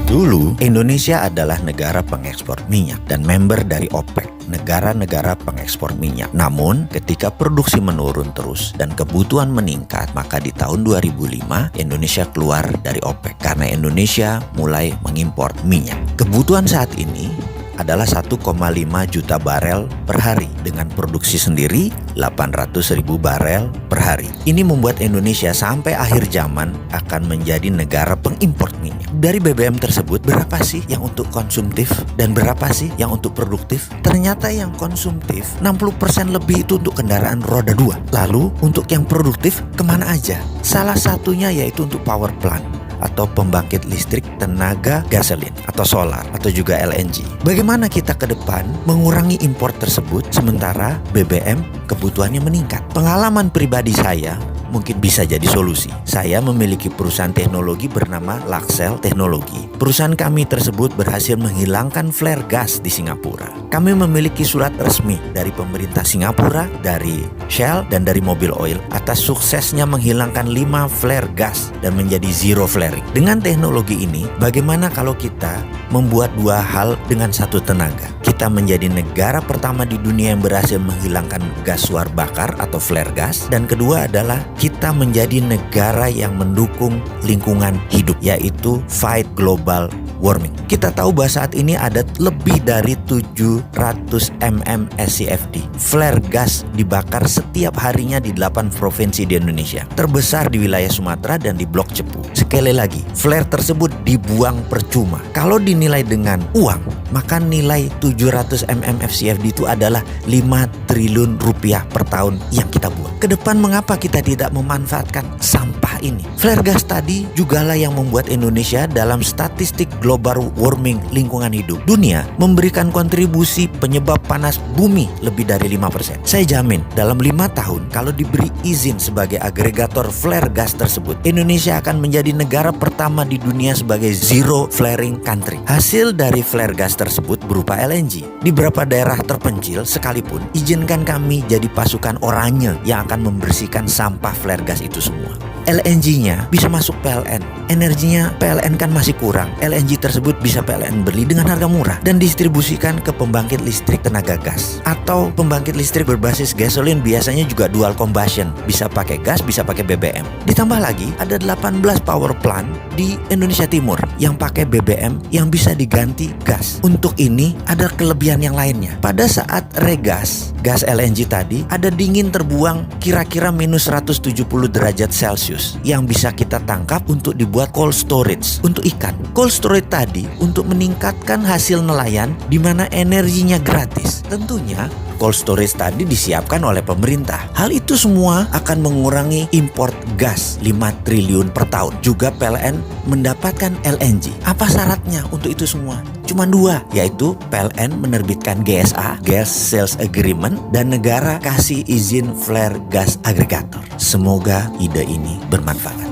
Dulu, Indonesia adalah negara pengekspor minyak dan member dari OPEC, negara-negara pengekspor minyak. Namun, ketika produksi menurun terus dan kebutuhan meningkat, maka di tahun 2005 Indonesia keluar dari OPEC karena Indonesia mulai mengimpor minyak. Kebutuhan saat ini adalah 1,5 juta barel per hari dengan produksi sendiri 800.000 barel per hari. Ini membuat Indonesia sampai akhir zaman akan menjadi negara pengimpor minyak. Dari BBM tersebut, berapa sih yang untuk konsumtif dan berapa sih yang untuk produktif? Ternyata yang konsumtif 60% lebih itu untuk kendaraan roda 2. Lalu untuk yang produktif kemana aja? Salah satunya yaitu untuk power plant atau pembangkit listrik tenaga gasolin atau solar atau juga LNG. Bagaimana kita ke depan mengurangi impor tersebut sementara BBM kebutuhannya meningkat? Pengalaman pribadi saya mungkin bisa jadi solusi. Saya memiliki perusahaan teknologi bernama Luxcell Teknologi. Perusahaan kami tersebut berhasil menghilangkan flare gas di Singapura. Kami memiliki surat resmi dari pemerintah Singapura, dari Shell, dan dari Mobil Oil atas suksesnya menghilangkan 5 flare gas dan menjadi zero flaring. Dengan teknologi ini, bagaimana kalau kita membuat dua hal dengan satu tenaga? Kita menjadi negara pertama di dunia yang berhasil menghilangkan gas suar bakar atau flare gas, dan kedua adalah kita menjadi negara yang mendukung lingkungan hidup, yaitu fight global warming. Kita tahu bahwa saat ini ada lebih dari 700 mm SCFD. Flare gas dibakar setiap harinya di 8 provinsi di Indonesia. Terbesar di wilayah Sumatera dan di Blok Cepu. Sekali lagi, flare tersebut dibuang percuma. Kalau dinilai dengan uang, maka nilai 700 mm FCFD itu adalah 5 triliun rupiah per tahun yang kita buang. Kedepan mengapa kita tidak memanfaatkan sampah ini? Flare gas tadi jugalah yang membuat Indonesia dalam statistik global warming lingkungan hidup dunia memberikan kontribusi penyebab panas bumi lebih dari 5%. Saya jamin dalam 5 tahun kalau diberi izin sebagai agregator flare gas tersebut, Indonesia akan menjadi negara pertama di dunia sebagai zero flaring country. Hasil dari flare gas tersebut berupa LNG. Di beberapa daerah terpencil sekalipun, izinkan kami jadi pasukan oranye yang akan membersihkan sampah flare gas itu semua. LNG-nya bisa masuk PLN. Energinya PLN kan masih kurang. LNG tersebut bisa PLN beli dengan harga murah dan distribusikan ke pembangkit listrik tenaga gas atau pembangkit listrik berbasis gasolin, biasanya juga dual combustion, bisa pakai gas, bisa pakai BBM. Ditambah lagi ada 18 power plant di Indonesia Timur yang pakai BBM yang bisa diganti gas. Untuk ini ada kelebihan yang lainnya. Pada saat regas gas LNG tadi ada dingin terbuang kira-kira minus 170 derajat Celcius yang bisa kita tangkap untuk dibuat cold storage untuk ikan. Cold storage tadi untuk meningkatkan hasil nelayan di mana energinya gratis. Tentunya cold storage tadi disiapkan oleh pemerintah. Hal itu semua akan mengurangi import gas 5 triliun per tahun. Juga PLN mendapatkan LNG. Apa syaratnya untuk itu semua? Cuma 2, yaitu PLN menerbitkan GSA, Gas Sales Agreement, dan negara kasih izin flare gas agregator. Semoga ide ini bermanfaat.